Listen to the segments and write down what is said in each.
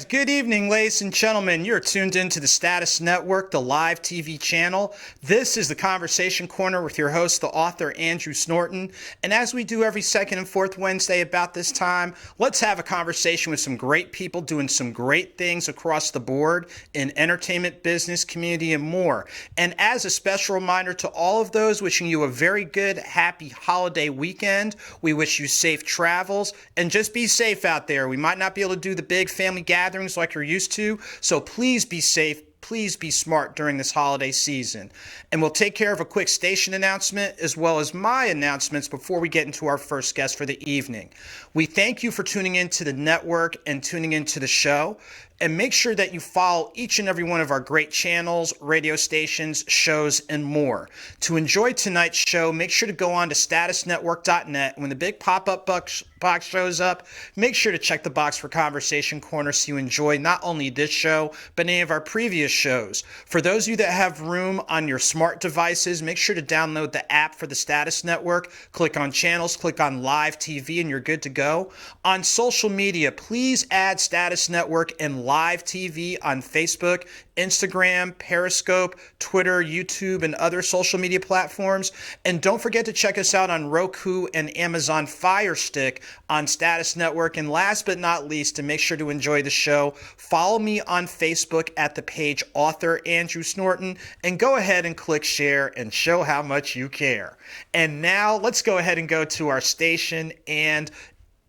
And good evening, ladies and gentlemen. You're tuned into the Status Network, the Lyve TV channel. This is the Conversation Corner with your host, the author, Andrew Snorton. And as we do every second and fourth Wednesday about this time, let's have a conversation with some great people doing some great things across the board in entertainment, business, community, and more. And as a special reminder to all of those, wishing you a very good, happy holiday weekend. We wish you safe travels and just be safe out there. We might not be able to do the big family gatherings like you're used to, so please be safe. Please be smart during this holiday season. And we'll take care of a quick station announcement as well as my announcements before we get into our first guest for the evening. We thank you for tuning into the network and tuning into the show. And make sure that you follow each and every one of our great channels, radio stations, shows, and more. To enjoy tonight's show, make sure to go on to statusnetwork.net. When the big pop-up box shows up, make sure to check the box for Conversation Corner so you enjoy not only this show, but any of our previous shows. For those of you that have room on your smart devices, make sure to download the app for the Status Network. Click on channels, click on Lyve TV, and you're good to go. On social media, please add Status Network and Lyve TV on Facebook, Instagram, Periscope, Twitter, YouTube, and other social media platforms. And don't forget to check us out on Roku and Amazon Fire Stick on Status Network. And last but not least, to make sure to enjoy the show, follow me on Facebook at the page Author Andrew Snorton, and go ahead and click share and show how much you care. And now let's go ahead and go to our station and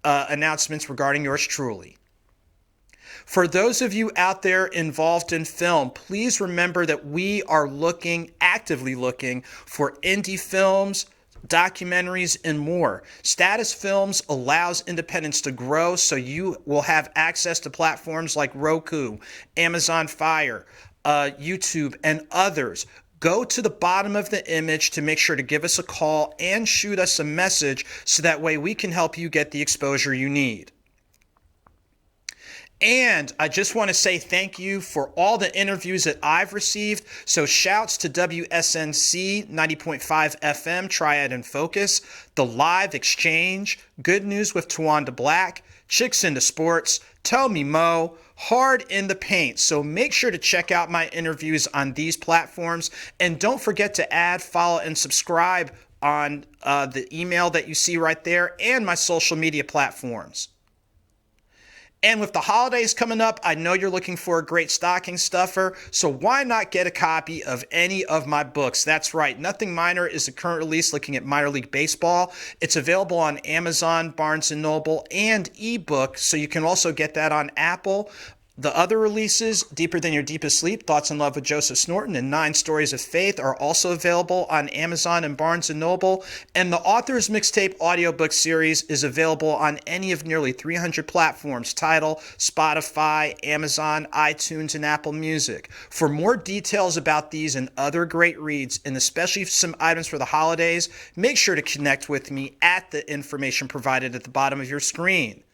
announcements regarding yours truly. For those of you out there involved in film, please remember that we are actively looking for indie films, documentaries, and more. Status Films allows independence to grow, so you will have access to platforms like Roku, Amazon Fire, YouTube, and others. Go to the bottom of the image to make sure to give us a call and shoot us a message so that way we can help you get the exposure you need. And I just want to say thank you for all the interviews that I've received. So shouts to WSNC 90.5 FM, Triad and Focus, The Lyve Exchange, Good News with Tawanda Black, Chicks into Sports, Tell Me Mo, Hard in the Paint. So make sure to check out my interviews on these platforms. And don't forget to add, follow, and subscribe on the email that you see right there and my social media platforms. And with the holidays coming up, I know you're looking for a great stocking stuffer, so why not get a copy of any of my books? That's right, Nothing Minor is the current release looking at minor league baseball. It's available on Amazon, Barnes & Noble, and ebook, so you can also get that on Apple. The other releases, Deeper Than Your Deepest Sleep, Thoughts in Love with Joseph Snorton, and 9 Stories of Faith are also available on Amazon and Barnes & Noble. And the Author's Mixtape audiobook series is available on any of nearly 300 platforms, Tidal, Spotify, Amazon, iTunes, and Apple Music. For more details about these and other great reads, and especially some items for the holidays, make sure to connect with me at the information provided at the bottom of your screen.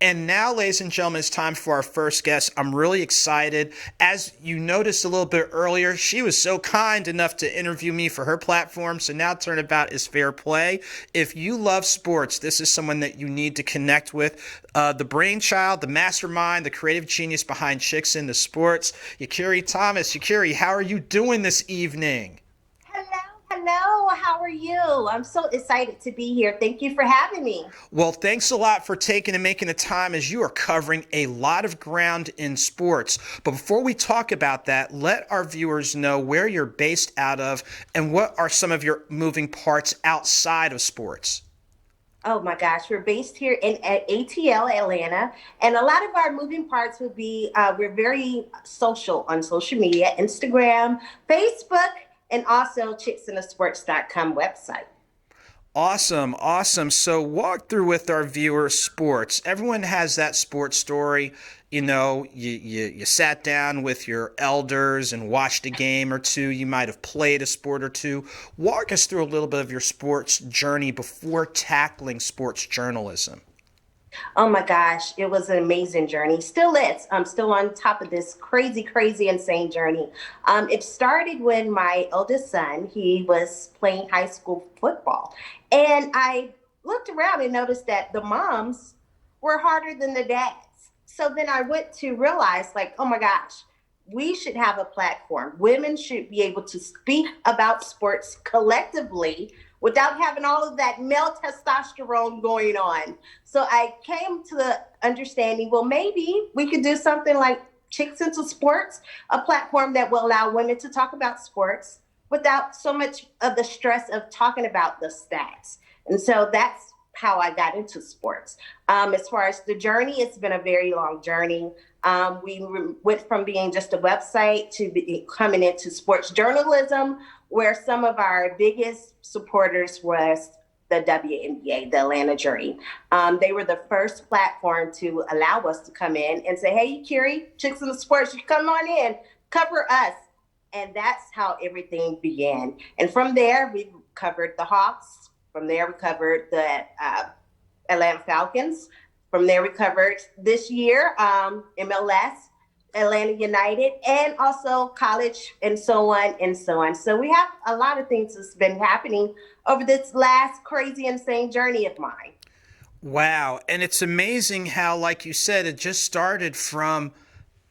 And now, ladies and gentlemen, it's time for our first guest. I'm really excited. As you noticed a little bit earlier, she was so kind enough to interview me for her platform, so now Turnabout is fair play. If you love sports, this is someone that you need to connect with. The brainchild, the mastermind, the creative genius behind Chicks into Sports, Yakiri Thomas. Yakiri, how are you doing this evening? Hello, how are you? I'm so excited to be here. Thank you for having me. Well, thanks a lot for taking and making the time as you are covering a lot of ground in sports. But before we talk about that, let our viewers know where you're based out of and what are some of your moving parts outside of sports. Oh my gosh, we're based here at ATL Atlanta, and a lot of our moving parts would be we're very social on social media, Instagram, Facebook, and also chicksinthesports.com website. Awesome. So walk through with our viewers sports. Everyone has that sports story. You know, you sat down with your elders and watched a game or two. You might have played a sport or two. Walk us through a little bit of your sports journey before tackling sports journalism. Oh my gosh, it was an amazing journey. Still is. I'm still on top of this crazy, insane journey. It started when my eldest son, he was playing high school football. And I looked around and noticed that the moms were harder than the dads. So then I went to realize, like, oh my gosh, we should have a platform. Women should be able to speak about sports collectively without having all of that male testosterone going on. So I came to the understanding, well, maybe we could do something like Chicks into Sports, a platform that will allow women to talk about sports without so much of the stress of talking about the stats. And so that's how I got into sports. As far as the journey, it's been a very long journey. Went from being just a website to coming into sports journalism, where some of our biggest supporters was the WNBA, the Atlanta Dream. They were the first platform to allow us to come in and say, hey, Kiri, Chicks in the Sports, you come on in, cover us. And that's how everything began. And from there, we covered the Hawks. From there, we covered the Atlanta Falcons. From there, we covered this year MLS, Atlanta United, and also college, and so on and so on. So we have a lot of things that's been happening over this last crazy, insane journey of mine. Wow. And it's amazing how, like you said, it just started from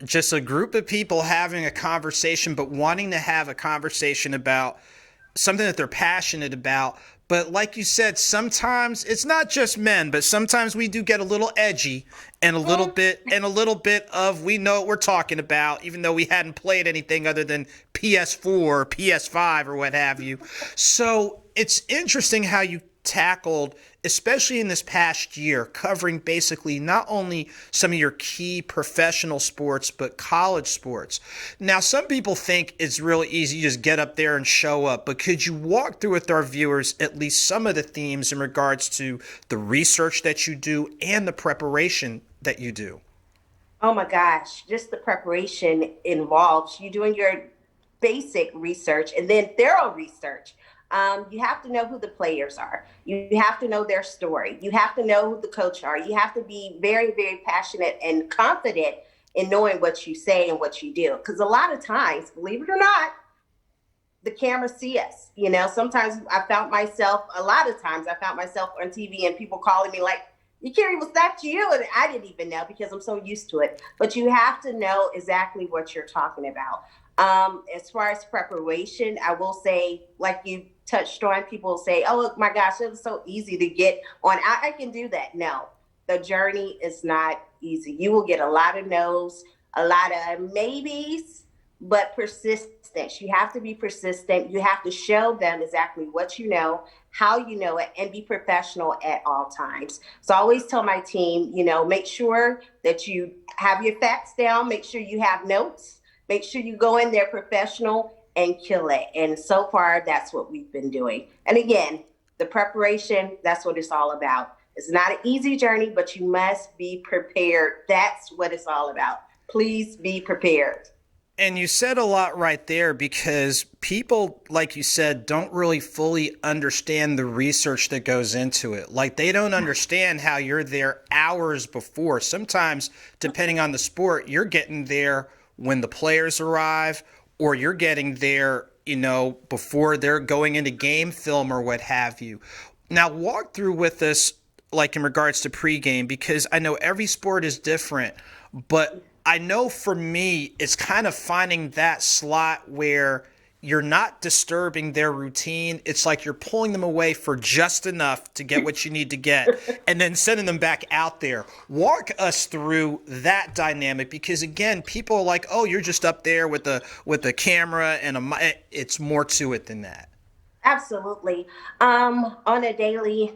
just a group of people having a conversation, but wanting to have a conversation about something that they're passionate about. But like you said, sometimes it's not just men, but sometimes we do get a little edgy and a little bit of we know what we're talking about, even though we hadn't played anything other than PS4 or PS5 or what have you. So it's interesting how you tackled, especially in this past year, covering basically not only some of your key professional sports, but college sports. Now, some people think it's really easy, you just get up there and show up, but could you walk through with our viewers at least some of the themes in regards to the research that you do and the preparation that you do? Oh my gosh, just the preparation involves you doing your basic research and then thorough research. You have to know who the players are. You have to know their story. You have to know who the coach are. You have to be very, very passionate and confident in knowing what you say and what you do. Because a lot of times, believe it or not, the cameras see us. You know, sometimes a lot of times I found myself on TV and people calling me like, Kiri, was that you? And I didn't even know because I'm so used to it. But you have to know exactly what you're talking about. As far as preparation, I will say, like you touched on, people say, oh my gosh, it was so easy to get on. I can do that. No, the journey is not easy. You will get a lot of no's, a lot of maybes, but persistence. You have to be persistent. You have to show them exactly what you know, how you know it, and be professional at all times. So I always tell my team, make sure that you have your facts down, make sure you have notes. Make sure you go in there professional and kill it. And so far, that's what we've been doing. And again, the preparation, that's what it's all about. It's not an easy journey, but you must be prepared. That's what it's all about. Please be prepared. And you said a lot right there because people, like you said, don't really fully understand the research that goes into it. Like they don't understand how you're there hours before. Sometimes, depending on the sport, you're getting there when the players arrive, or you're getting there, before they're going into game film or what have you. Now, walk through with us, like in regards to pregame, because I know every sport is different, but I know for me, it's kind of finding that slot where you're not disturbing their routine. It's like you're pulling them away for just enough to get what you need to get and then sending them back out there. Walk us through that dynamic because, again, people are like, oh, you're just up there with the camera and it's more to it than that. Absolutely. On a daily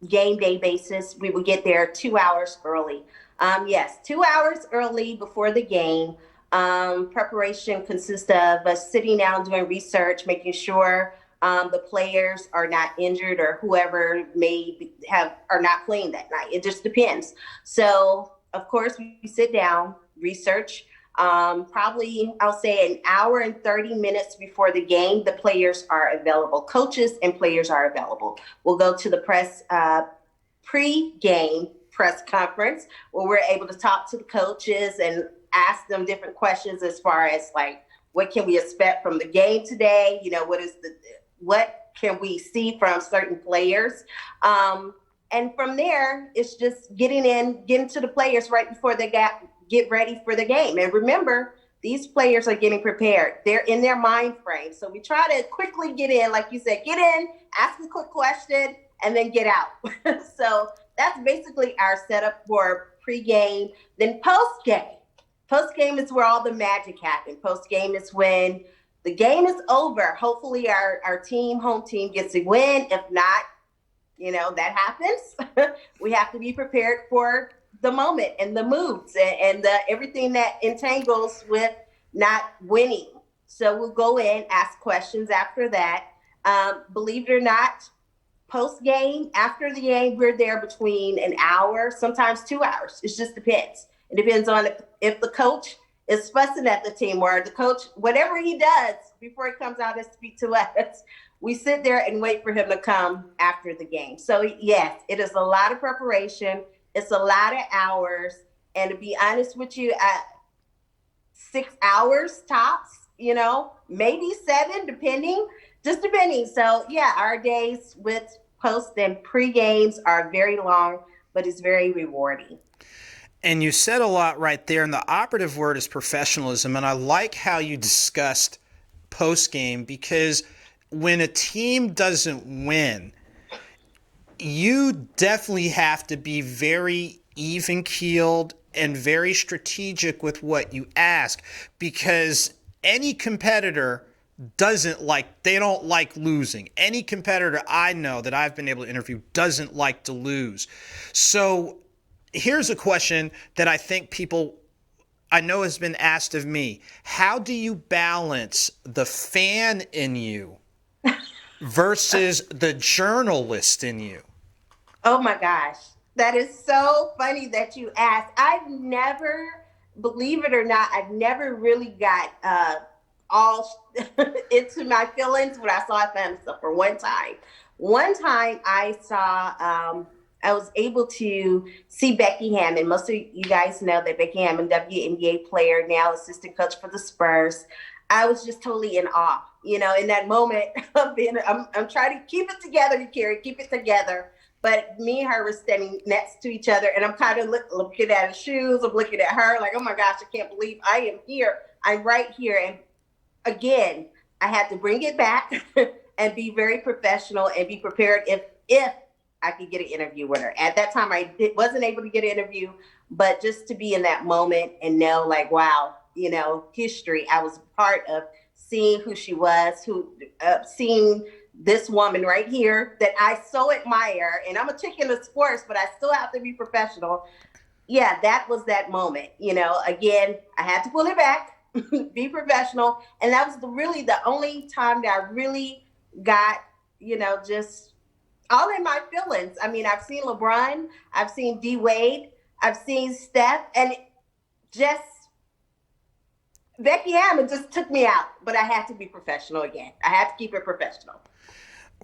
game day basis, we would get there 2 hours early. Yes, 2 hours early before the game. Preparation consists of us sitting down, doing research, making sure the players are not injured or whoever are not playing that night. It just depends. So, of course, we sit down, research. Probably, I'll say an hour and 30 minutes before the game, the players are available. Coaches and players are available. We'll go to the pre-game press conference where we're able to talk to the coaches and ask them different questions as far as like, what can we expect from the game today? What can we see from certain players? And from there, it's just getting to the players right before they get ready for the game. And remember, these players are getting prepared. They're in their mind frame. So we try to quickly get in, like you said, get in, ask a quick question, and then get out. So that's basically our setup for pregame. Then postgame. Postgame is where all the magic happens. Postgame is when the game is over. Hopefully our home team gets a win. If not, that happens. We have to be prepared for the moment and the moods and everything that entangles with not winning. So we'll go in, ask questions after that. Believe it or not, post game, after the game, we're there between an hour, sometimes 2 hours. It just depends. It depends on if the coach is fussing at the team or the coach, whatever he does before he comes out and speak to us, we sit there and wait for him to come after the game. So yes, it is a lot of preparation. It's a lot of hours. And to be honest with you, 6 hours tops, maybe 7, depending. So yeah, our days with post and pre-games are very long, but it's very rewarding. And you said a lot right there, and the operative word is professionalism. And I like how you discussed post-game, because when a team doesn't win, you definitely have to be very even-keeled and very strategic with what you ask, because any competitor they don't like losing. Any competitor I know that I've been able to interview doesn't like to lose. So here's a question that I know has been asked of me. How do you balance the fan in you versus the journalist in you? Oh my gosh. That is so funny that you asked. Believe it or not, I've never really got all into my feelings when I saw family stuff. For one time I was able to see Becky Hammon. Most of you guys know that Becky Hammon, WNBA player, now assistant coach for the Spurs. I was just totally in awe, in that moment of I'm trying to keep it together, Carrie, keep it together. But me and her were standing next to each other, and I'm kind of looking at her shoes. I'm looking at her like, oh my gosh, I can't believe I am here. I'm right here. And again, I had to bring it back and be very professional and be prepared if I could get an interview with her. At that time, I wasn't able to get an interview, but just to be in that moment and know, like, wow, history. I was part of seeing who she was, seeing this woman right here that I so admire. And I'm a chicken of sports, but I still have to be professional. Yeah, that was that moment. Again, I had to pull it back, be professional. And that was really the only time that I really got, just all in my feelings. I mean, I've seen LeBron, I've seen D Wade, I've seen Steph, and just Becky Hammon just took me out. But I had to be professional again. I had to keep it professional.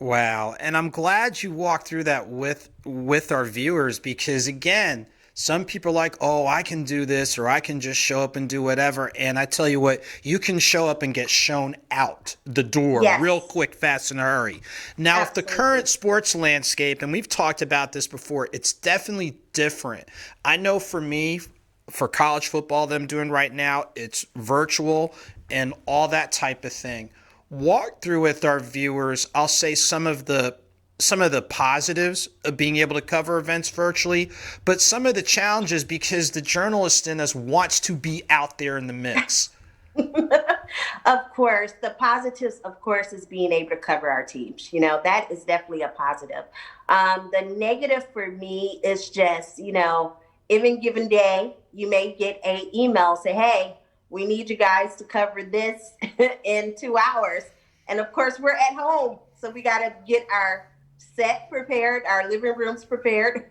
Wow. And I'm glad you walked through that with our viewers, because again, some people are like, oh, I can do this, or I can just show up and do whatever. And I tell you what, you can show up and get shown out the door real quick, fast, in a hurry. Now, Absolutely. If the current sports landscape, and we've talked about this before, it's definitely different. I know for me, for college football that I'm doing right now, it's virtual and all that type of thing. Walk through with our viewers, I'll say some of the positives of being able to cover events virtually, but some of the challenges, because the journalist in us wants to be out there in the mix. Of course, the positives, of course, is being able to cover our teams. That is definitely a positive. The negative for me is just, even given day, you may get an email say, hey, we need you guys to cover this in 2 hours. And of course, we're at home. So we got to get our set prepared, our living rooms prepared,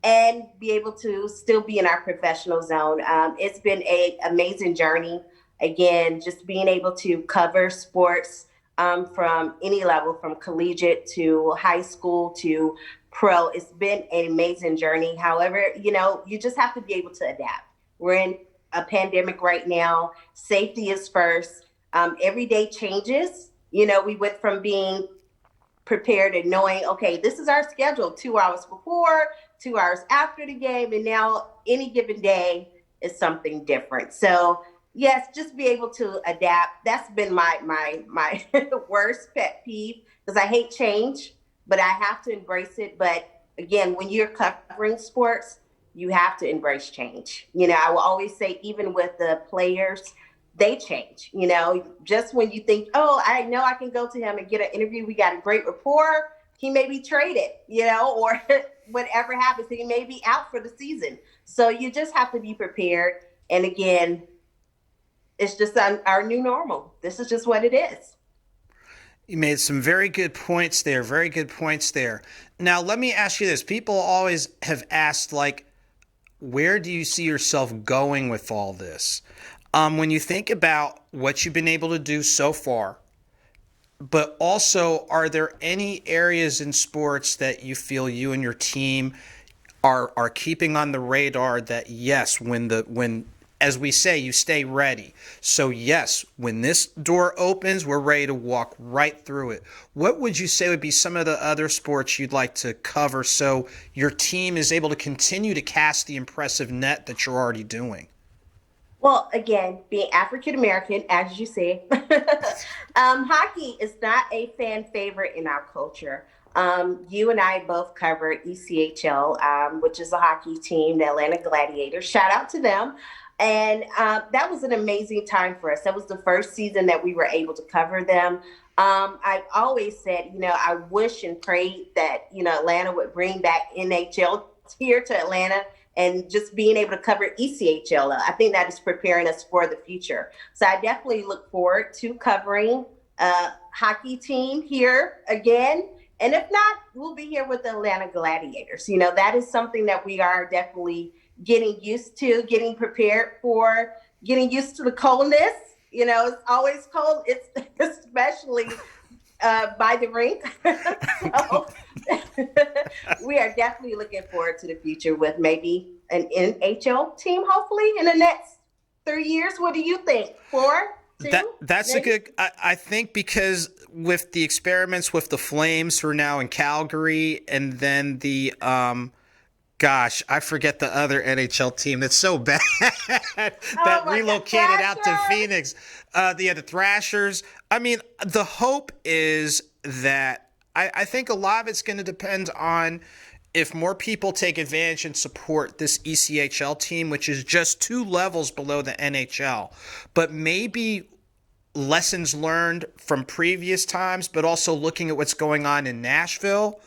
and be able to still be in our professional zone. It's been an amazing journey. Again, just being able to cover sports from any level, from collegiate to high school to pro. It's been an amazing journey. However, you just have to be able to adapt. We're in a pandemic right now. Safety is first. Every day changes. We went from being prepared and knowing, okay, this is our schedule 2 hours before, 2 hours after the game, and now any given day is something different. So yes, just be able to adapt. That's been my worst pet peeve because I hate change, but I have to embrace it. But again, when you're covering sports, you have to embrace change. I will always say, even with the players, they change. Just when you think, oh, I know I can go to him and get an interview, we got a great rapport, he may be traded, or whatever happens, he may be out for the season. So you just have to be prepared. And again, it's just our new normal. This is just what it is. You made some very good points there. Very good points there. Now, let me ask you this. People always have asked, like, where do you see yourself going with all this? When you think about what you've been able to do so far, but also, are there any areas in sports that you feel you and your team are keeping on the radar that, yes, when as we say, you stay ready. So yes, when this door opens, we're ready to walk right through it. What would you say would be some of the other sports you'd like to cover so your team is able to continue to cast the impressive net that you're already doing? Well, again, being African American, as you say, hockey is not a fan favorite in our culture. You and I both covered ECHL, which is a hockey team, the Atlanta Gladiators. Shout out to them. And that was an amazing time for us. That was the first season that we were able to cover them. I've always said, I wish and prayed that, Atlanta would bring back NHL here to Atlanta, and just being able to cover ECHL. I think that is preparing us for the future. So I definitely look forward to covering a hockey team here again. And if not, we'll be here with the Atlanta Gladiators. That is something that we are definitely getting used to, getting prepared for, getting used to the coldness. It's always cold. It's especially by the rink. So we are definitely looking forward to the future with maybe an NHL team, hopefully in the next 3 years. What do you think? 4? 2? That's maybe? A good. I think because with the experiments with the Flames who are now in Calgary, and then the gosh, I forget the other NHL team that's so bad that relocated out to Phoenix. The Thrashers. I mean, the hope is that I think a lot of it's going to depend on if more people take advantage and support this ECHL team, which is just 2 levels below the NHL. But maybe lessons learned from previous times, but also looking at what's going on in Nashville,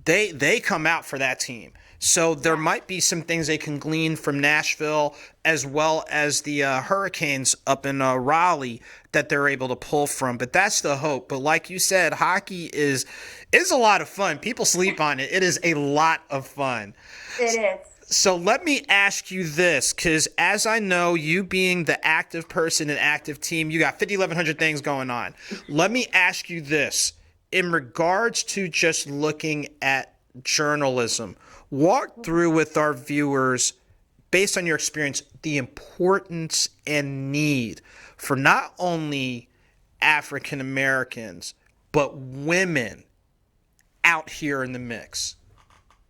they come out for that team. So there might be some things they can glean from Nashville as well as the Hurricanes up in Raleigh that they're able to pull from. But that's the hope. But like you said, hockey is a lot of fun. People sleep on it. It is a lot of fun. It is. So let me ask you this, because as I know, you being the active person and active team, you got 5,100 things going on. Let me ask you this. In regards to just looking at journalism, walk through with our viewers, based on your experience, the importance and need for not only African Americans, but women out here in the mix.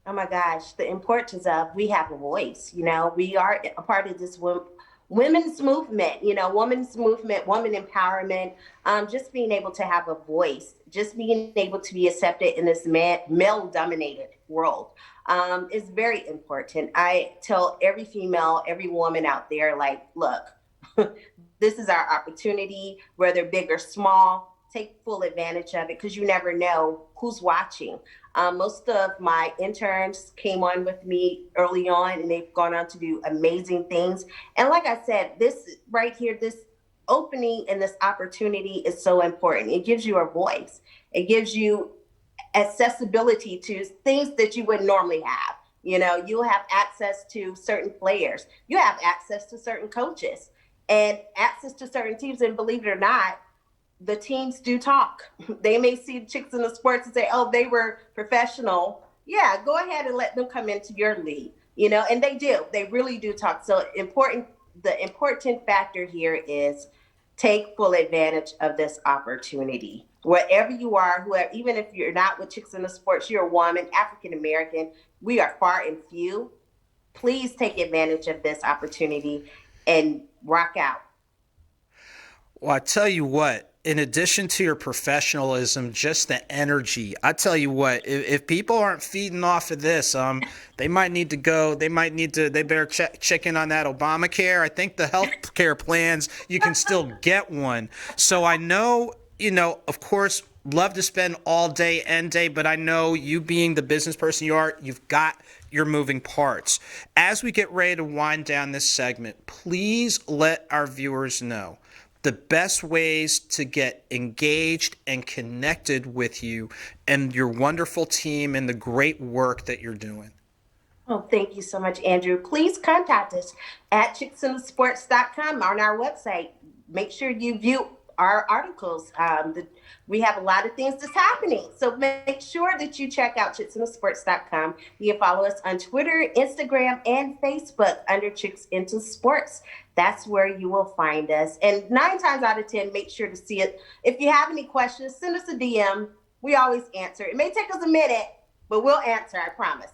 Oh my gosh, the importance of we have a voice. We are a part of this women's movement, women's movement, woman empowerment, just being able to have a voice, just being able to be accepted in this male-dominated world is very important. I tell every female, every woman out there, like, look, this is our opportunity, whether big or small. Take full advantage of it because you never know who's watching. Most of my interns came on with me early on, and they've gone on to do amazing things. And like I said, this right here, this opening and this opportunity is so important. It gives you a voice. It gives you accessibility to things that you wouldn't normally have. You'll have access to certain players. You have access to certain coaches and access to certain teams. And believe it or not, the teams do talk. They may see chicks in the sports and say, oh, they were professional. Yeah, go ahead and let them come into your league, and they do. They really do talk. So the important factor here is take full advantage of this opportunity. Wherever you are, whoever, even if you're not with Chicks in the Sports, you're a woman, African American, we are far and few. Please take advantage of this opportunity and rock out. Well, I tell you what, in addition to your professionalism, just the energy, I tell you what, if people aren't feeding off of this, they might need to go, they better check in on that Obamacare. I think the health care plans, you can still get one. So I know, of course, love to spend all day and day, but I know you being the business person you are, you've got your moving parts. As we get ready to wind down this segment, please let our viewers know the best ways to get engaged and connected with you and your wonderful team and the great work that you're doing. Oh, thank you so much, Andrew. Please contact us at chicksinthesports.com on our website. Make sure you view our articles. We have a lot of things that's happening. So make sure that you check out chicksinthesports.com. You can follow us on Twitter, Instagram, and Facebook under Chicks Into Sports. That's where you will find us. And 9 times out of 10, make sure to see it. If you have any questions, send us a DM. We always answer. It may take us a minute, but we'll answer, I promise.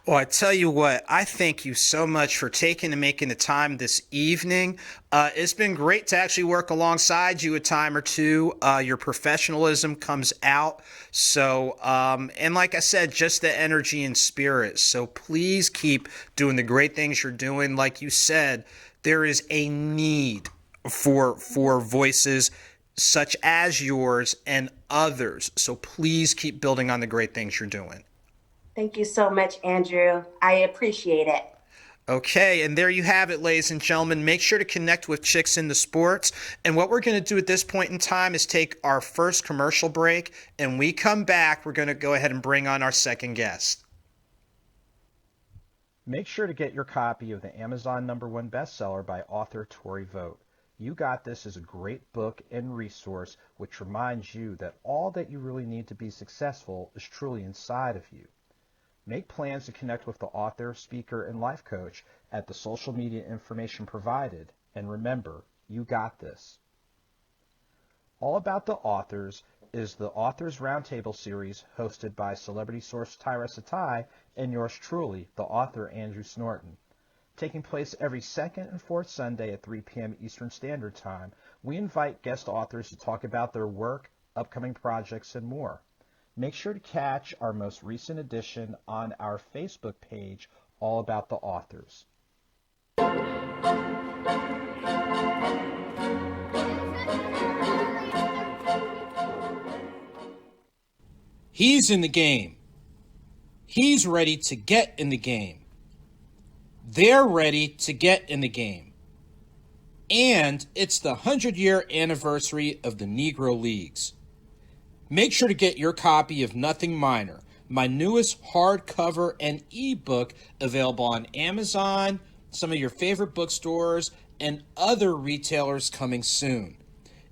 Well, I tell you what, I thank you so much for taking and making the time this evening. It's been great to actually work alongside you a time or two. Your professionalism comes out. So, and like I said, just the energy and spirit. So please keep doing the great things you're doing. Like you said, there is a need for voices such as yours and others. So please keep building on the great things you're doing. Thank you so much, Andrew. I appreciate it. Okay, and there you have it, ladies and gentlemen. Make sure to connect with Chicks Into Sports. And what we're going to do at this point in time is take our first commercial break. And we come back, we're going to go ahead and bring on our second guest. Make sure to get your copy of the Amazon #1 bestseller by author Tori Vogt. You Got This is a great book and resource which reminds you that all that you really need to be successful is truly inside of you. Make plans to connect with the author, speaker, and life coach at the social media information provided. And remember, you got this. All About the Authors is the Authors Roundtable series hosted by celebrity source Tavares and yours truly, the author Andrew Snorton. Taking place every second and fourth Sunday at 3 p.m. Eastern Standard Time, we invite guest authors to talk about their work, upcoming projects, and more. Make sure to catch our most recent edition on our Facebook page, All About the Authors. He's in the game. He's ready to get in the game. They're ready to get in the game. And it's the 100-year anniversary of the Negro Leagues. Make sure to get your copy of Nothing Minor, my newest hardcover and ebook available on Amazon, some of your favorite bookstores, and other retailers coming soon.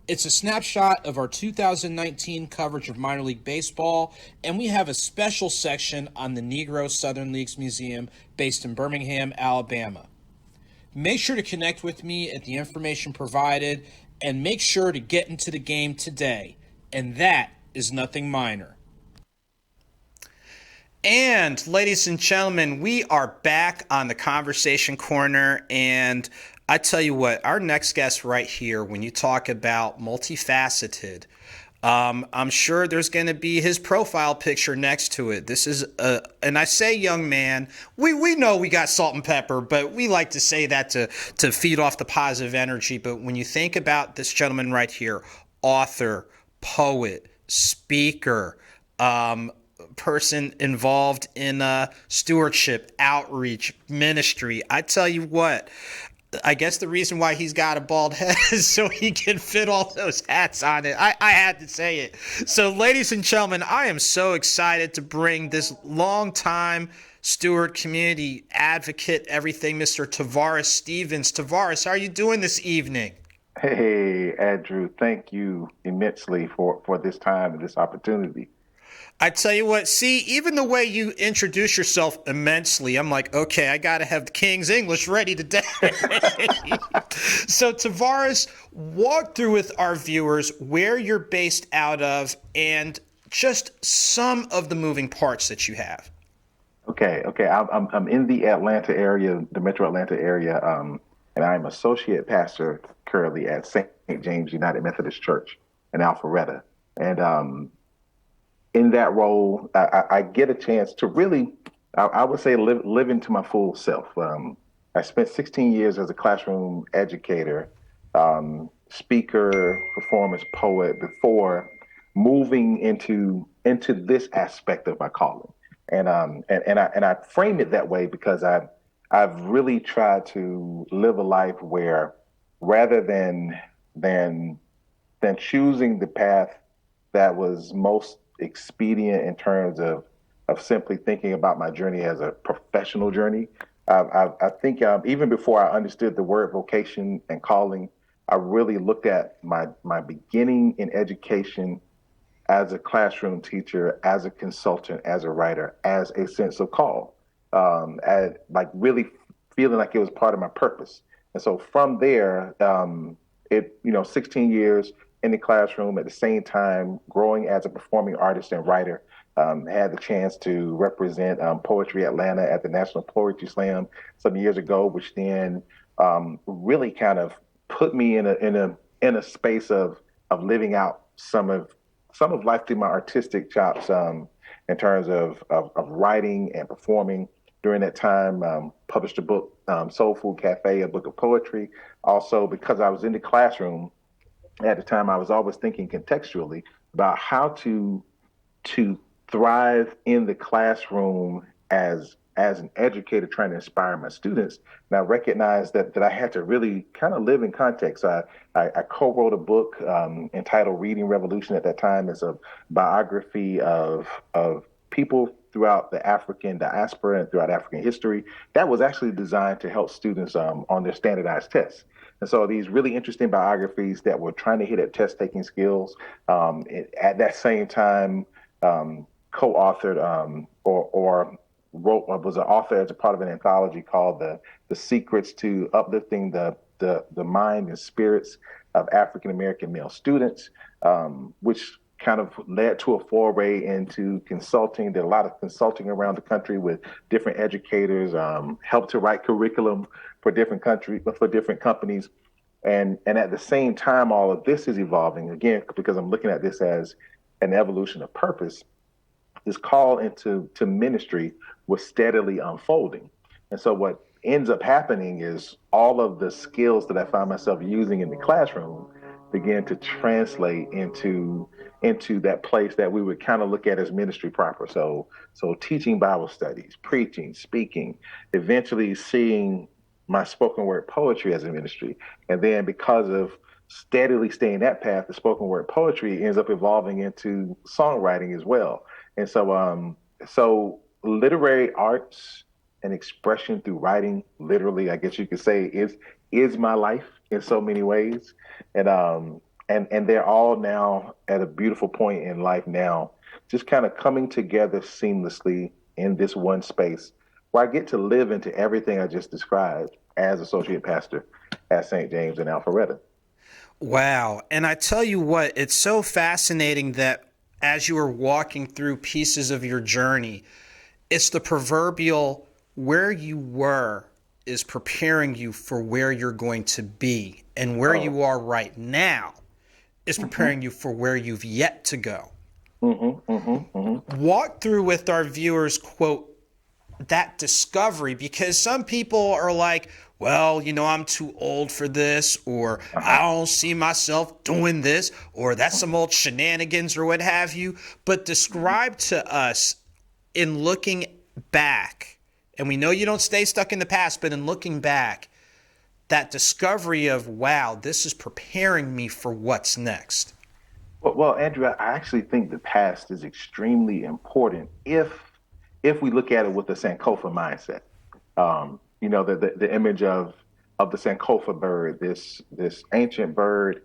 It's a snapshot of our 2019 coverage of minor league baseball, and we have a special section on the Negro Southern Leagues Museum based in Birmingham, Alabama. Make sure to connect with me at the information provided, and make sure to get into the game today. And that is Nothing Minor. And ladies and gentlemen, we are back on the Conversation Corner, and I tell you what, our next guest right here, when you talk about multifaceted, I'm sure there's going to be his profile picture next to it. This is and I say young man, we know we got salt and pepper, but we like to say that to feed off the positive energy. But when you think about this gentleman right here, author, poet, speaker, person involved in stewardship, outreach, ministry. I tell you what, I guess the reason why he's got a bald head is so he can fit all those hats on it. I had to say it. So, ladies and gentlemen, I am so excited to bring this longtime steward, community advocate, everything, Mr. Tavares Stevens. Tavares, how are you doing this evening? Hey, Andrew, thank you immensely for this time and this opportunity. I tell you what, see, even the way you introduce yourself immensely, I'm like, okay, I got to have the King's English ready today. So, Tavares, walk through with our viewers where you're based out of and just some of the moving parts that you have. Okay. I'm in the Atlanta area, the Metro Atlanta area, and I'm associate pastor currently at St. James United Methodist Church in Alpharetta. And in that role, I get a chance to really, I would say, live into my full self. I spent 16 years as a classroom educator, speaker, performance poet before moving into this aspect of my calling. And I frame it that way because I've really tried to live a life where rather than than choosing the path that was most expedient in terms of simply thinking about my journey as a professional journey. I think even before I understood the word vocation and calling, I really looked at my beginning in education as a classroom teacher, as a consultant, as a writer, as a sense of call, as like really feeling like it was part of my purpose. And so from there, 16 years in the classroom at the same time, growing as a performing artist and writer, had the chance to represent Poetry Atlanta at the National Poetry Slam some years ago, which then really kind of put me in a space of living out some of life through my artistic chops in terms of writing and performing. During that time, published a book, Soul Food Cafe, a book of poetry. Also, because I was in the classroom at the time, I was always thinking contextually about how to thrive in the classroom as an educator trying to inspire my students. And I recognized that I had to really kind of live in context. I co-wrote a book entitled Reading Revolution at that time. It's a biography of people throughout the African diaspora and throughout African history that was actually designed to help students on their standardized tests. And so these really interesting biographies that were trying to hit at test taking skills. At that same time, co-authored or wrote was an author as a part of an anthology called the Secrets to Uplifting the Mind and Spirits of African American Male Students, which kind of led to a foray into consulting. Did a lot of consulting around the country with different educators, helped to write curriculum for different companies. And at the same time, all of this is evolving again, because I'm looking at this as an evolution of purpose. This call into ministry was steadily unfolding. And so what ends up happening is all of the skills that I found myself using in the classroom began to translate into that place that we would kind of look at as ministry proper. So teaching Bible studies, preaching, speaking, eventually seeing my spoken word poetry as a ministry. And then because of steadily staying that path, the spoken word poetry ends up evolving into songwriting as well. And so literary arts and expression through writing, literally, I guess you could say, is my life in so many ways. And they're all now at a beautiful point in life now, just kind of coming together seamlessly in this one space where I get to live into everything I just described as associate pastor at St. James in Alpharetta. Wow. And I tell you what, it's so fascinating that as you were walking through pieces of your journey, it's the proverbial where you were is preparing you for where you're going to be. And where you are right now is preparing you for where you've yet to go. Walk through with our viewers, quote, that discovery, because some people are like, well, I'm too old for this, or I don't see myself doing this, or that's some old shenanigans or what have you. But describe to us in looking back, and we know you don't stay stuck in the past, but in looking back, that discovery of, wow, this is preparing me for what's next. Well, Andrew, I actually think the past is extremely important if we look at it with the Sankofa mindset. The image of the Sankofa bird, this ancient bird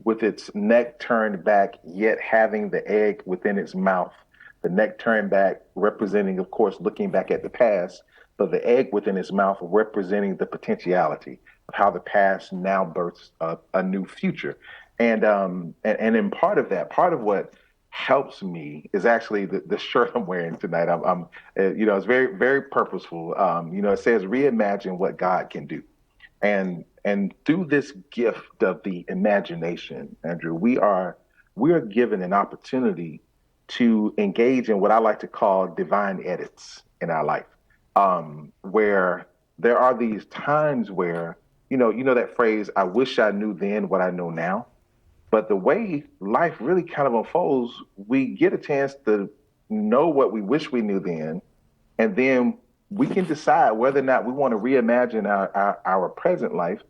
with its neck turned back, yet having the egg within its mouth. The neck turned back, representing, of course, looking back at the past, but the egg within its mouth representing the potentiality of how the past now births a new future. And in part of that, part of what helps me is actually the shirt I'm wearing tonight. It's very, very purposeful. It says reimagine what God can do. And through this gift of the imagination, Andrew, we are given an opportunity to engage in what I like to call divine edits in our life, where there are these times where you know that phrase, "I wish I knew then what I know now." But the way life really kind of unfolds, we get a chance to know what we wish we knew then, and then we can decide whether or not we want to reimagine our present life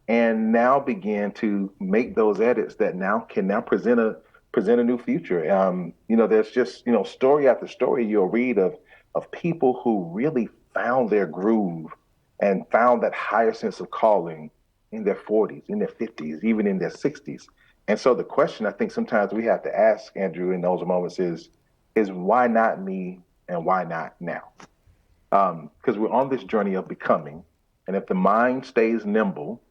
and now begin to make those edits that now can now present a new future. There's just story after story you'll read of people who really found their groove and found that higher sense of calling in their 40s, in their 50s, even in their 60s. And so the question I think sometimes we have to ask, Andrew, in those moments is why not me and why not now? Because we're on this journey of becoming, and if the mind stays nimble,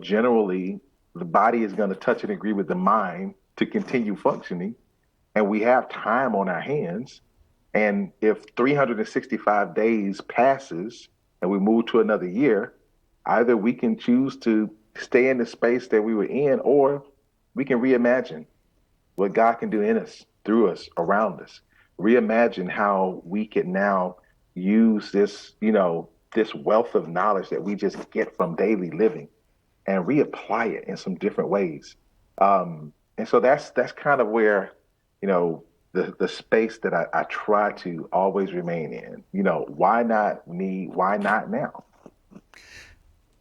generally the body is going to touch and agree with the mind to continue functioning, and we have time on our hands. And if 365 days passes and we move to another year, either we can choose to stay in the space that we were in, or we can reimagine what God can do in us, through us, around us. Reimagine how we can now use this wealth of knowledge that we just get from daily living and reapply it in some different ways. And so that's kind of where, the space that I try to always remain in. Why not me? Why not now?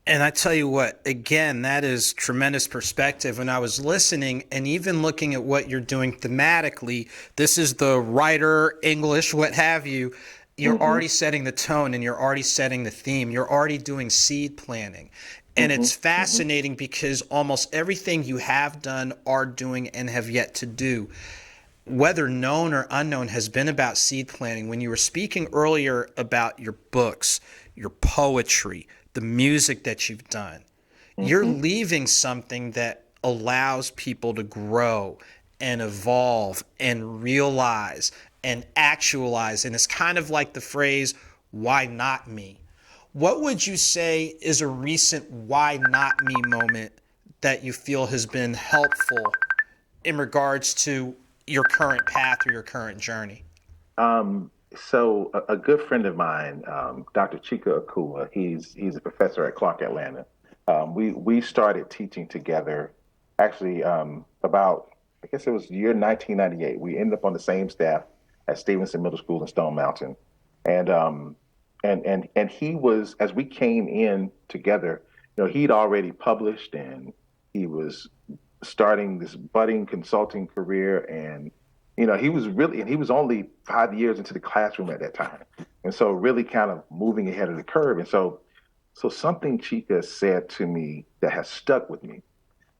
And I tell you what, again, that is tremendous perspective. When I was listening and even looking at what you're doing thematically, this is the writer, English, what have you, you're already setting the tone and you're already setting the theme. You're already doing seed planting. And it's fascinating because almost everything you have done, are doing, and have yet to do, whether known or unknown, has been about seed planting. When you were speaking earlier about your books, your poetry, the music that you've done, you're leaving something that allows people to grow and evolve and realize and actualize. And it's kind of like the phrase, why not me? What would you say is a recent why not me moment that you feel has been helpful in regards to your current path or your current journey? So a good friend of mine, Dr. Chika Akua, he's a professor at Clark Atlanta. We started teaching together actually about, I guess it was year 1998. We ended up on the same staff at Stevenson Middle School in Stone Mountain. And and he was, as we came in together, he'd already published and he was starting this budding consulting career. And he was only 5 years into the classroom at that time. And so really kind of moving ahead of the curve. And so something Chica said to me that has stuck with me.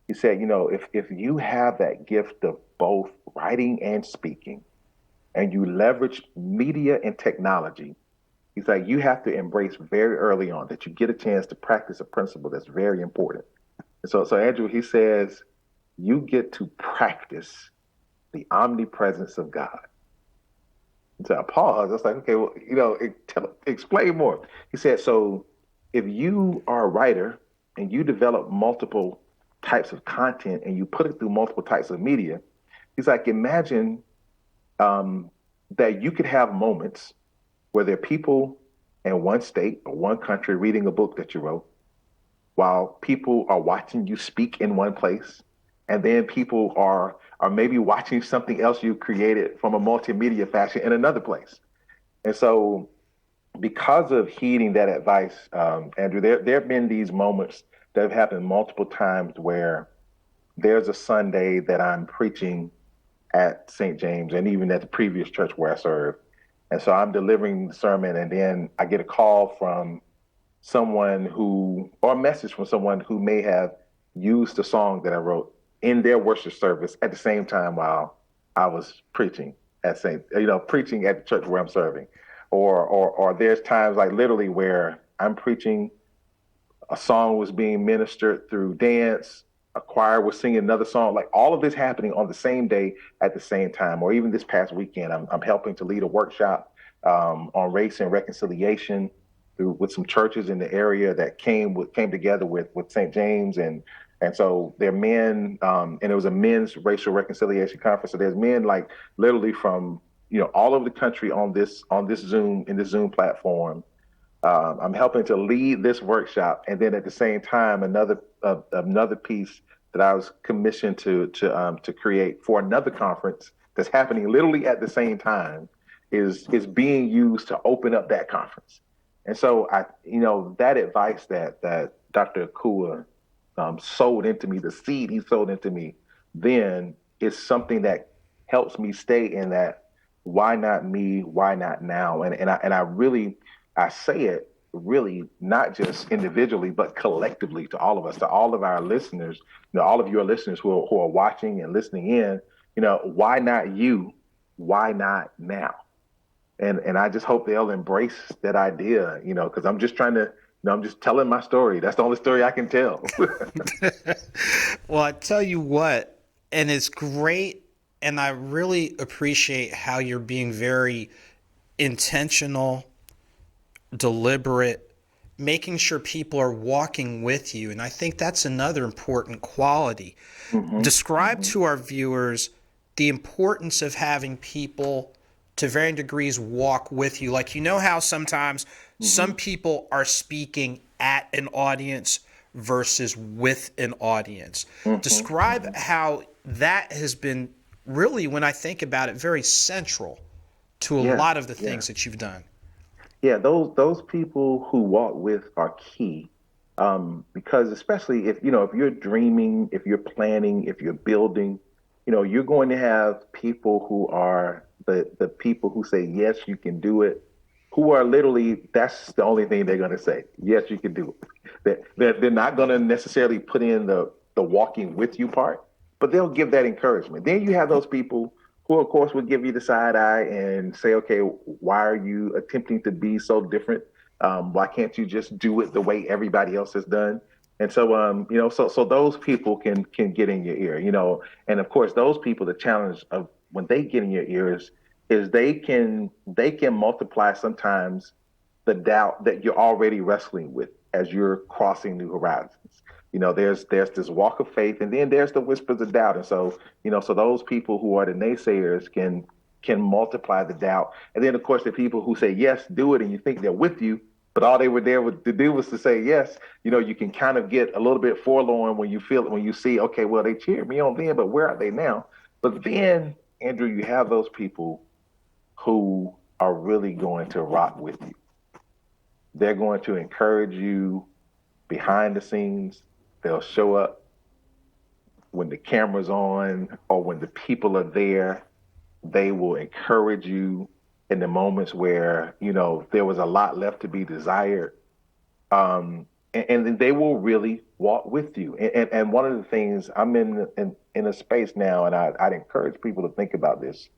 He said, if you have that gift of both writing and speaking, and you leverage media and technology, he's like, you have to embrace very early on that you get a chance to practice a principle that's very important. And so Andrew, he says, you get to practice the omnipresence of God. And so I paused. I was like, okay, well, explain more. He said, so if you are a writer and you develop multiple types of content and you put it through multiple types of media, he's like, imagine that you could have moments where there are people in one state or one country reading a book that you wrote, while people are watching you speak in one place, and then people are maybe watching something else you created from a multimedia fashion in another place. And so because of heeding that advice, Andrew, there have been these moments that have happened multiple times where there's a Sunday that I'm preaching at St. James and even at the previous church where I served. And so I'm delivering the sermon, and then I get a call from someone or a message from someone who may have used the song that I wrote in their worship service at the same time while I was preaching preaching at the church where I'm serving. Or there's times like literally where I'm preaching, a song was being ministered through dance, a choir was singing another song, like all of this happening on the same day at the same time. Or even this past weekend, I'm helping to lead a workshop on race and reconciliation with some churches in the area that came together with St. James, and so they're men, and it was a men's racial reconciliation conference. So there's men like literally from all over the country on this Zoom platform. I'm helping to lead this workshop, and then at the same time, another piece that I was commissioned to create for another conference that's happening literally at the same time is being used to open up that conference. And so that advice that Dr. Akua sold into me, the seed he sold into me, then is something that helps me stay in that. Why not me? Why not now? And I really. I say it really not just individually, but collectively to all of us, to all of our listeners, all of your listeners who are watching and listening in, why not you? Why not now? And I just hope they'll embrace that idea, because I'm just trying to, I'm just telling my story. That's the only story I can tell. Well, I tell you what, and it's great, and I really appreciate how you're being very intentional, deliberate, making sure people are walking with you. And I think that's another important quality. Mm-hmm. Describe Mm-hmm. to our viewers the importance of having people to varying degrees walk with you. Like, how sometimes some people are speaking at an audience versus with an audience. Describe how that has been really, when I think about it, very central to a lot of the things that you've done. Yeah, those people who walk with are key, because especially if you're dreaming, if you're planning, if you're building, you're going to have people who are the people who say yes, you can do it, who are literally that's the only thing they're going to say. Yes, you can do it. They're not going to necessarily put in the walking with you part, but they'll give that encouragement. Then you have those people who, of course, will give you the side eye and say, okay, why are you attempting to be so different? Why can't you just do it the way everybody else has done? And so, so those people can get in your ear, and of course, those people, the challenge of when they get in your ears is they can multiply sometimes the doubt that you're already wrestling with as you're crossing new horizons. There's this walk of faith, and then there's the whispers of doubt. And so, so those people who are the naysayers can multiply the doubt. And then, of course, the people who say yes, do it, and you think they're with you, but all they were there to do was to say yes. You can kind of get a little bit forlorn when you see, okay, well, they cheered me on then, but where are they now? But then, Andrew, you have those people who are really going to rock with you. They're going to encourage you behind the scenes. They'll show up when the camera's on or when the people are there. They will encourage you in the moments where, there was a lot left to be desired. And they will really walk with you. And one of the things I'm in a space now, and I'd encourage people to think about this.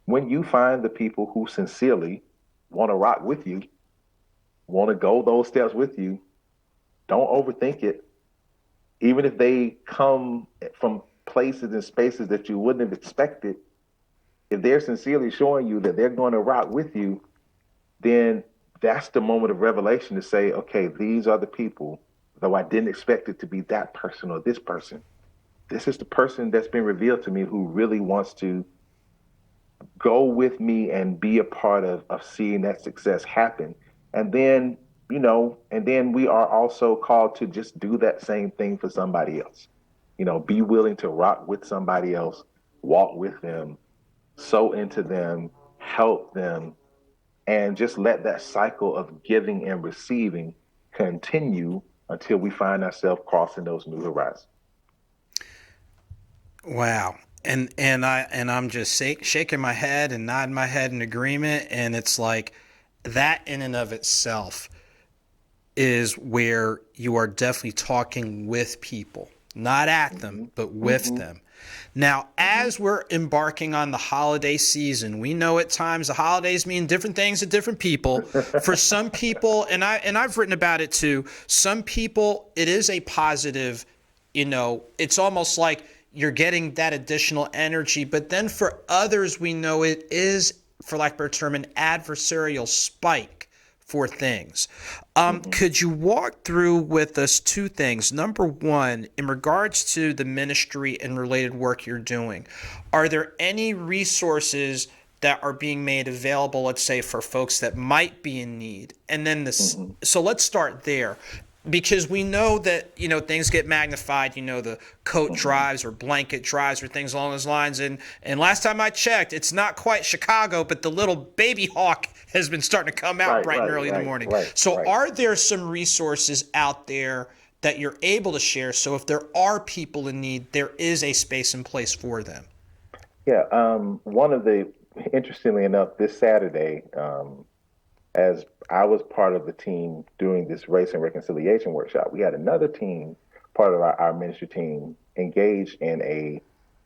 When you find the people who sincerely want to rock with you, want to go those steps with you, don't overthink it. Even if they come from places and spaces that you wouldn't have expected, if they're sincerely showing you that they're going to rock with you, then that's the moment of revelation to say, okay, these are the people, though I didn't expect it to be that person or this person. This is the person that's been revealed to me who really wants to go with me and be a part of seeing that success happen. And then, and then we are also called to just do that same thing for somebody else. Be willing to rock with somebody else, walk with them, sow into them, help them, and just let that cycle of giving and receiving continue until we find ourselves crossing those new horizons. Wow. I'm just shaking my head and nodding my head in agreement, and it's like that in and of itself is where you are definitely talking with people. not at them, but with them. Now, as we're embarking on the holiday season, we know at times the holidays mean different things to different people. For some people, and I've written about it too, some people it is a positive, it's almost like you're getting that additional energy. But then for others, we know it is, for lack of a better term, an adversarial spike for things. Could you walk through with us two things? Number one, in regards to the ministry and related work you're doing, are there any resources that are being made available, let's say, for folks that might be in need? And then so let's start there. Because we know that, things get magnified, the coat drives or blanket drives or things along those lines. And last time I checked, it's not quite Chicago, but the little baby hawk has been starting to come out bright and early in the morning. Are there some resources out there that you're able to share? So if there are people in need, there is a space in place for them. Yeah. Interestingly enough, this Saturday, as I was part of the team doing this race and reconciliation workshop, we had another team, part of our ministry team, engaged in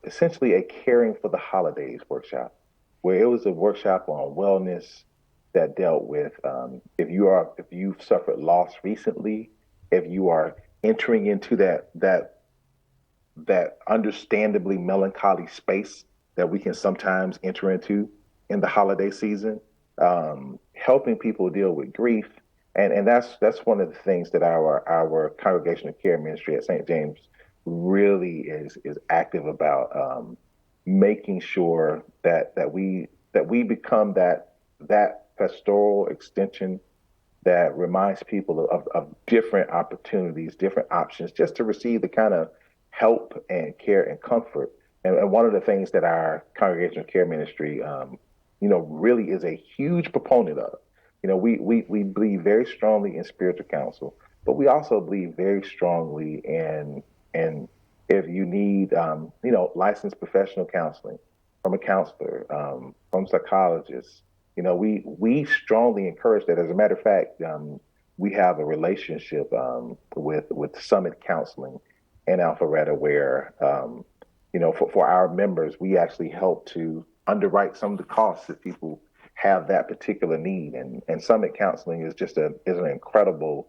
essentially a caring for the holidays workshop, where it was a workshop on wellness that dealt with if you've suffered loss recently, if you are entering into that understandably melancholy space that we can sometimes enter into in the holiday season. Helping people deal with grief, and that's one of the things that our congregational care ministry at St. James really is active about, making sure that we become that pastoral extension that reminds people of different opportunities, different options, just to receive the kind of help and care and comfort. And one of the things that our congregational care ministry really is a huge proponent of. We believe very strongly in spiritual counsel, but we also believe very strongly in if you need, licensed professional counseling from a counselor, from psychologists, we strongly encourage that. As a matter of fact, we have a relationship with Summit Counseling in Alpharetta where, for our members, we actually help to underwrite some of the costs if people have that particular need. And Summit Counseling is just an incredible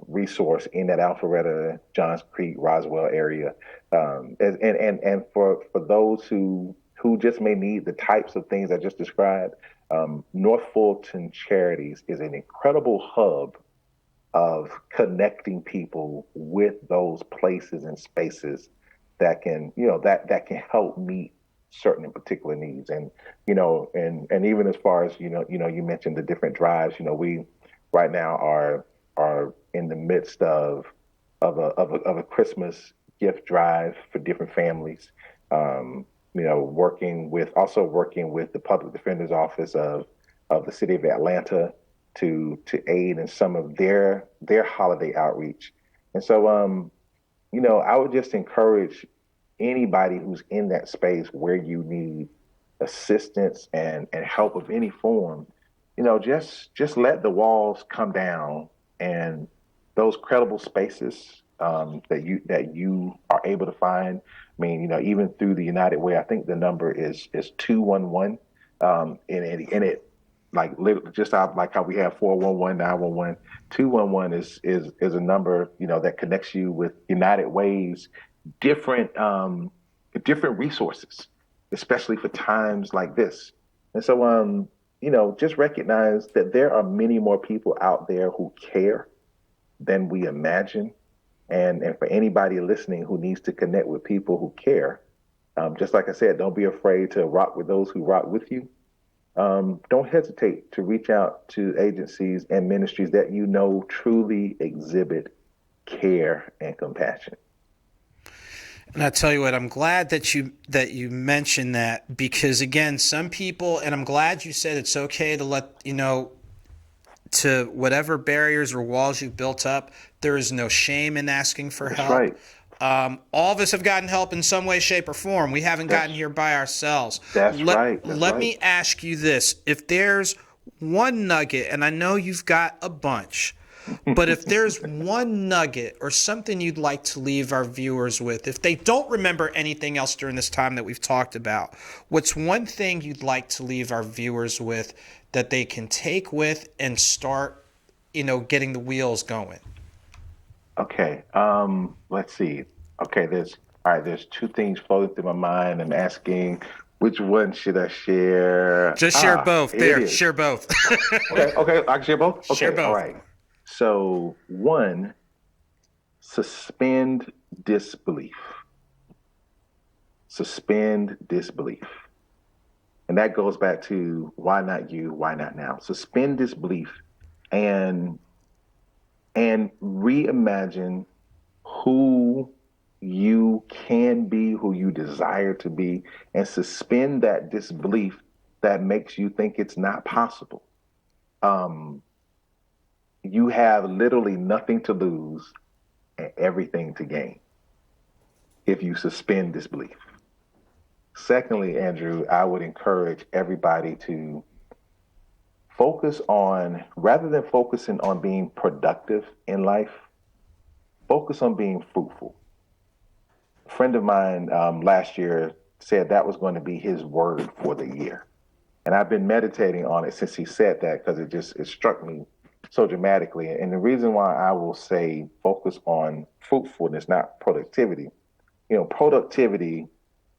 resource in that Alpharetta, Johns Creek, Roswell area. And for those who just may need the types of things I just described, North Fulton Charities is an incredible hub of connecting people with those places and spaces that can, that can help meet certain and particular needs. And even as far as you mentioned the different drives, we right now are in the midst of a Christmas gift drive for different families. Working with the Public Defender's Office of the City of Atlanta to aid in some of their holiday outreach. And so I would just encourage anybody who's in that space where you need assistance and help of any form, just let the walls come down, and those credible spaces that you are able to find. I mean, even through the United Way, I think the number is 211, and it like just like how we have 411, 911, 211 is a number that connects you with United Way's different resources, especially for times like this. And so just recognize that there are many more people out there who care than we imagine. And for anybody listening who needs to connect with people who care, just like I said, don't be afraid to rock with those who rock with you. Don't hesitate to reach out to agencies and ministries that truly exhibit care and compassion. And I tell you what, I'm glad that you mentioned that, because again, some people, and I'm glad you said it's okay to let to whatever barriers or walls you've built up, there is no shame in asking for help. Right. All of us have gotten help in some way, shape, or form. We haven't gotten here by ourselves. Let me ask you this. If there's one nugget, and I know you've got a bunch, But if there's one nugget or something you'd like to leave our viewers with, if they don't remember anything else during this time that we've talked about, what's one thing you'd like to leave our viewers with that they can take with and start, getting the wheels going? Okay. Let's see. Okay, there's two things floating through my mind. I'm asking which one should I share? Just share both. Here it There, is. share both. Okay, I can share both? Share Okay, all both. right. So one, suspend disbelief. Suspend disbelief. And that goes back to why not you, why not now? Suspend disbelief and reimagine who you can be, who you desire to be, and suspend that disbelief that makes you think it's not possible. Um, you have literally nothing to lose and everything to gain if you suspend disbelief. Secondly, Andrew, I would encourage everybody to focus on, rather than focusing on being productive in life, focus on being fruitful. A friend of mine last year said that was going to be his word for the year. And I've been meditating on it since he said that because it struck me so dramatically. And the reason why I will say focus on fruitfulness, not productivity, productivity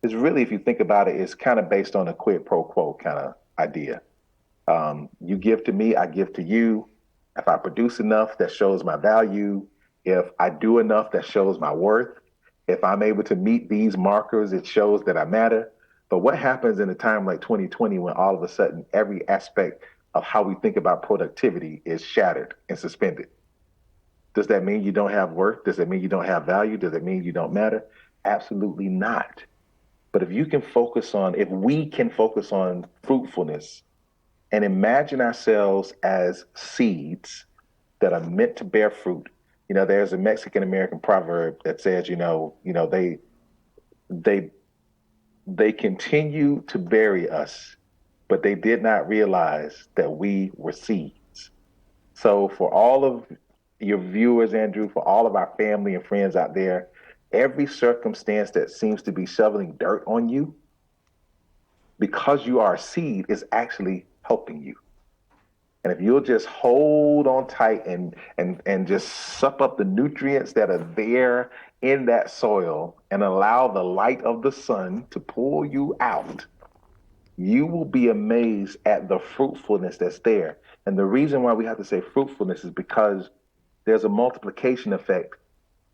is really, if you think about it, is kind of based on a quid pro quo kind of idea. You give to me, I give to you. If I produce enough, that shows my value. If I do enough, that shows my worth. If I'm able to meet these markers, it shows that I matter. But what happens in a time like 2020 when all of a sudden every aspect of how we think about productivity is shattered and suspended? Does that mean you don't have worth? Does that mean you don't have value? Does it mean you don't matter? Absolutely not. But if we can focus on fruitfulness and imagine ourselves as seeds that are meant to bear fruit. There's a Mexican American proverb that says, they they continue to bury us, but they did not realize that we were seeds. So for all of your viewers, Andrew, for all of our family and friends out there, every circumstance that seems to be shoveling dirt on you, because you are a seed, is actually helping you. And if you'll just hold on tight and just suck up the nutrients that are there in that soil and allow the light of the sun to pull you out, you will be amazed at the fruitfulness that's there. And the reason why we have to say fruitfulness is because there's a multiplication effect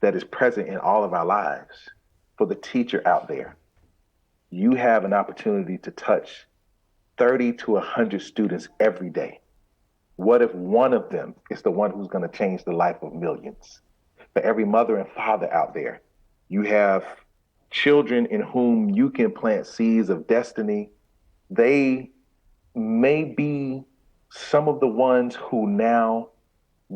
that is present in all of our lives. For the teacher out there, you have an opportunity to touch 30 to 100 students every day. What if one of them is the one who's going to change the life of millions? For every mother and father out there, you have children in whom you can plant seeds of destiny. They may be some of the ones who now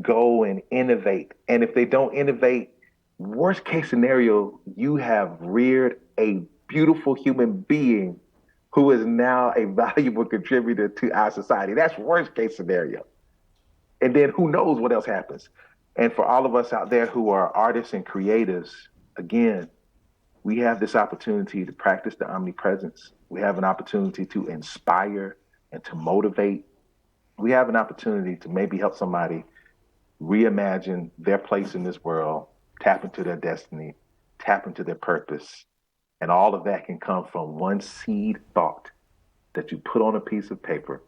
go and innovate. And if they don't innovate, worst case scenario, you have reared a beautiful human being who is now a valuable contributor to our society. That's worst case scenario. And then who knows what else happens. And for all of us out there who are artists and creatives, again, we have this opportunity to practice the omnipresence. We have an opportunity to inspire and to motivate. We have an opportunity to maybe help somebody reimagine their place in this world, tap into their destiny, tap into their purpose. And all of that can come from one seed thought that you put on a piece of paper,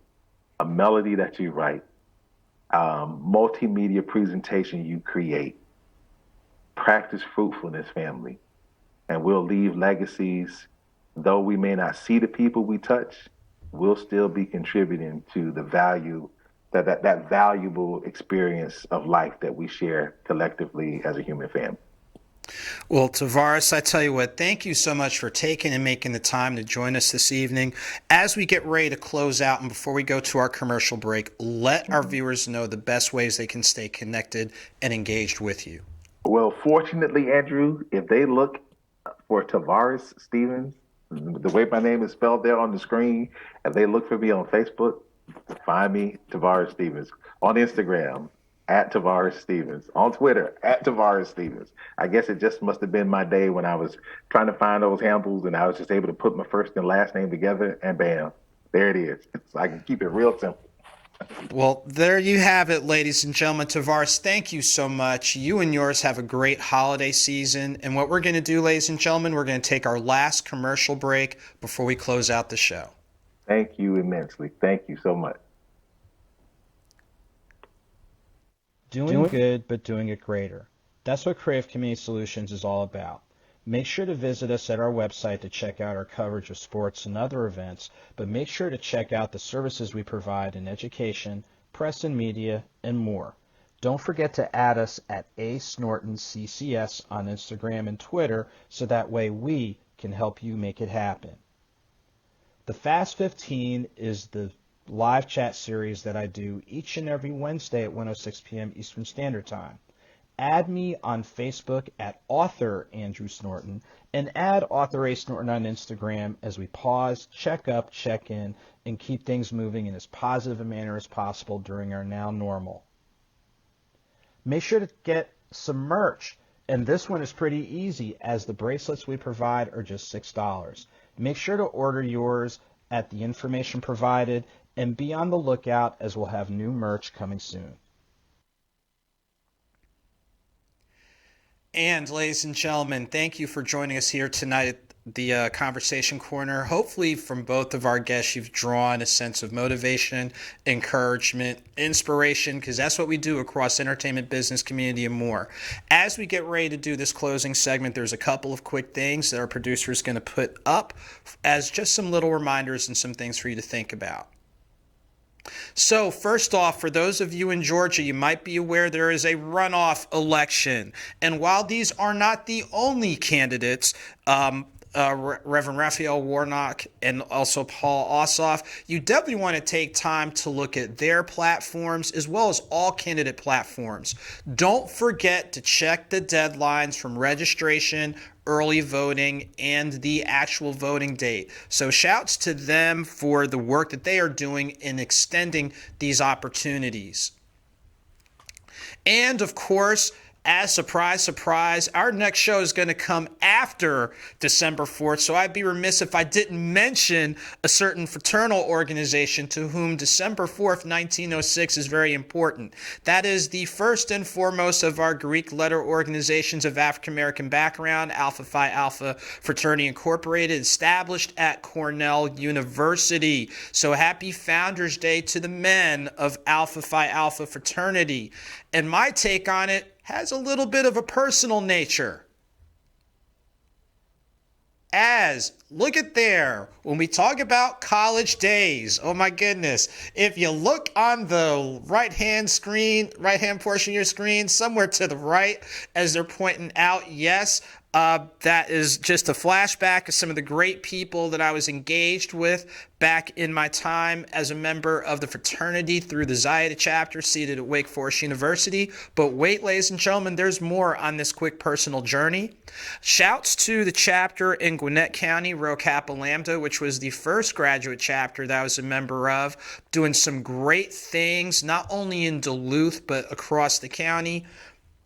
a melody that you write, multimedia presentation you create. Practice fruitfulness, family, and we'll leave legacies. Though we may not see the people we touch, we'll still be contributing to the value that valuable experience of life that we share collectively as a human family. Well, Tavares, I tell you what, thank you so much for taking and making the time to join us this evening. As we get ready to close out and before we go to our commercial break, let our viewers know the best ways they can stay connected and engaged with you. Well, fortunately, Andrew, if they look for Tavares Stevens, the way my name is spelled there on the screen, if they look for me on Facebook, find me, Tavares Stevens. On Instagram, At Tavares Stevens. On Twitter, at Tavares Stevens. I guess it just must have been my day when I was trying to find those handles and I was just able to put my first and last name together and bam, there it is. So I can keep it real simple. Well, there you have it, ladies and gentlemen. Tavares, thank you so much. You and yours have a great holiday season. And what we're going to do, ladies and gentlemen, we're going to take our last commercial break before we close out the show. Thank you immensely. Thank you so much. Doing good, but doing it greater. That's what Crave Community Solutions is all about. Make sure to visit us at our website to check out our coverage of sports and other events, but make sure to check out the services we provide in education, press and media, and more. Don't forget to add us at ASnortonCCS on Instagram and Twitter so that way we can help you make it happen. The Fast 15 is the live chat series that I do each and every Wednesday at 1:06 p.m. Eastern Standard Time. Add me on Facebook at author Andrew Snorton and add author A. Snorton on Instagram as we pause, check up, check in, and keep things moving in as positive a manner as possible during our now normal. Make sure to get some merch, and this one is pretty easy as the bracelets we provide are just $6. Make sure to order yours at the information provided and be on the lookout as we'll have new merch coming soon. And ladies and gentlemen, thank you for joining us here tonight at the Conversation Corner. Hopefully from both of our guests, you've drawn a sense of motivation, encouragement, inspiration, because that's what we do across entertainment, business, community, and more. As we get ready to do this closing segment, there's a couple of quick things that our producer is going to put up as just some little reminders and some things for you to think about. So first off, for those of you in Georgia, you might be aware there is a runoff election. And while these are not the only candidates, Reverend Raphael Warnock and also Paul Ossoff, you definitely want to take time to look at their platforms as well as all candidate platforms. Don't forget to check the deadlines from registration, early voting, and the actual voting date. So shouts to them for the work that they are doing in extending these opportunities. And of course, as surprise, surprise, our next show is going to come after December 4th, so I'd be remiss if I didn't mention a certain fraternal organization to whom December 4th, 1906 is very important. That is the first and foremost of our Greek letter organizations of African-American background, Alpha Phi Alpha Fraternity Incorporated, established at Cornell University. So happy Founders Day to the men of Alpha Phi Alpha Fraternity. And my take on it has a little bit of a personal nature. As, look at there, when we talk about college days, oh my goodness, if you look on the right-hand portion of your screen, somewhere to the right, as they're pointing out, yes, that is just a flashback of some of the great people that I was engaged with back in my time as a member of the fraternity through the Untitled Chapter seated at Wake Forest University. But wait, ladies and gentlemen, there's more on this quick personal journey. Shouts to the chapter in Gwinnett County, Rho Kappa Lambda, which was the first graduate chapter that I was a member of, doing some great things, not only in Duluth, but across the county.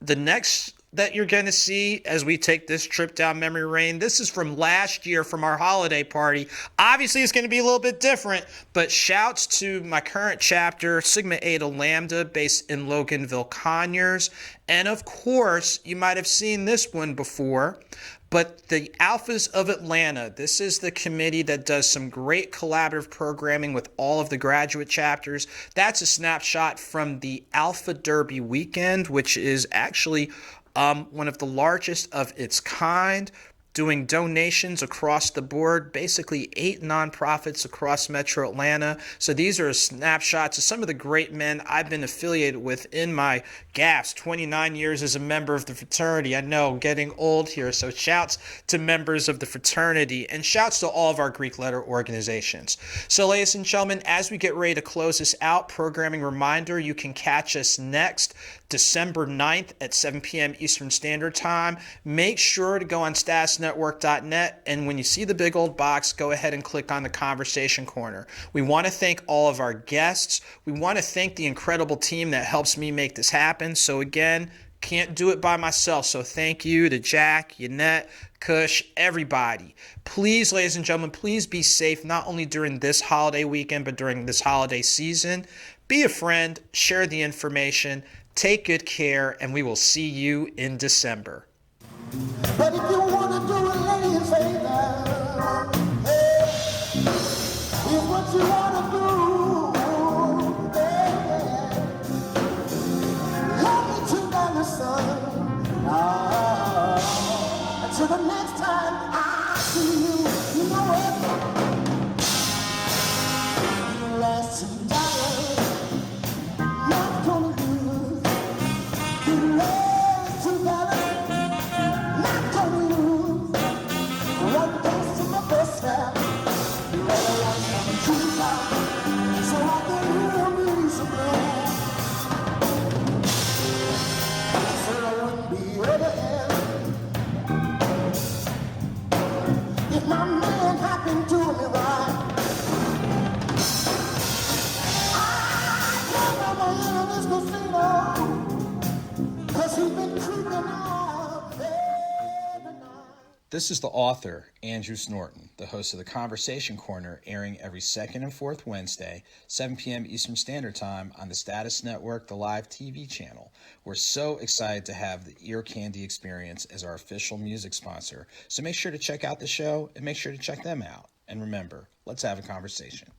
The next that you're going to see as we take this trip down memory lane, this is from last year from our holiday party. Obviously, it's going to be a little bit different, but shouts to my current chapter, Sigma Eta Lambda, based in Loganville, Conyers. And of course, you might have seen this one before, but the Alphas of Atlanta. This is the committee that does some great collaborative programming with all of the graduate chapters. That's a snapshot from the Alpha Derby weekend, which is actually one of the largest of its kind, doing donations across the board, basically 8 nonprofits across Metro Atlanta. So these are snapshots of some of the great men I've been affiliated with in my 29 years as a member of the fraternity. I know, getting old here, so shouts to members of the fraternity and shouts to all of our Greek letter organizations. So ladies and gentlemen, as we get ready to close this out, programming reminder, you can catch us next December 9th at 7 p.m. Eastern Standard Time. Make sure to go on statusnetwork.net, and when you see the big old box, go ahead and click on the Conversation Corner. We want to thank all of our guests. We want to thank the incredible team that helps me make this happen. So again, can't do it by myself, so thank you to Jack, Yannette, Kush, everybody. Please, ladies and gentlemen, please be safe, not only during this holiday weekend, but during this holiday season. Be a friend, share the information, take good care, and we will see you in December. But if you want to do a lady a favor, hey, here's what you want to do. Hey, love me $2, son. Until the next time I see you, you know what? Last $2, not gonna lose. You last $2. Not gonna lose. One goes to my best friend. You better run $2, so I can hear me some more. Said I wouldn't be ever if my man happened to me right. I can't remember in this casino, 'cause he's been creeping out every night. This is the author, Andrew Snorton, the host of the Conversation Corner, airing every second and fourth Wednesday, 7 p.m. Eastern Standard Time on the Status Network, the Lyve TV channel. We're so excited to have the Ear Candy Experience as our official music sponsor, so make sure to check out the show and make sure to check them out. And remember, let's have a conversation.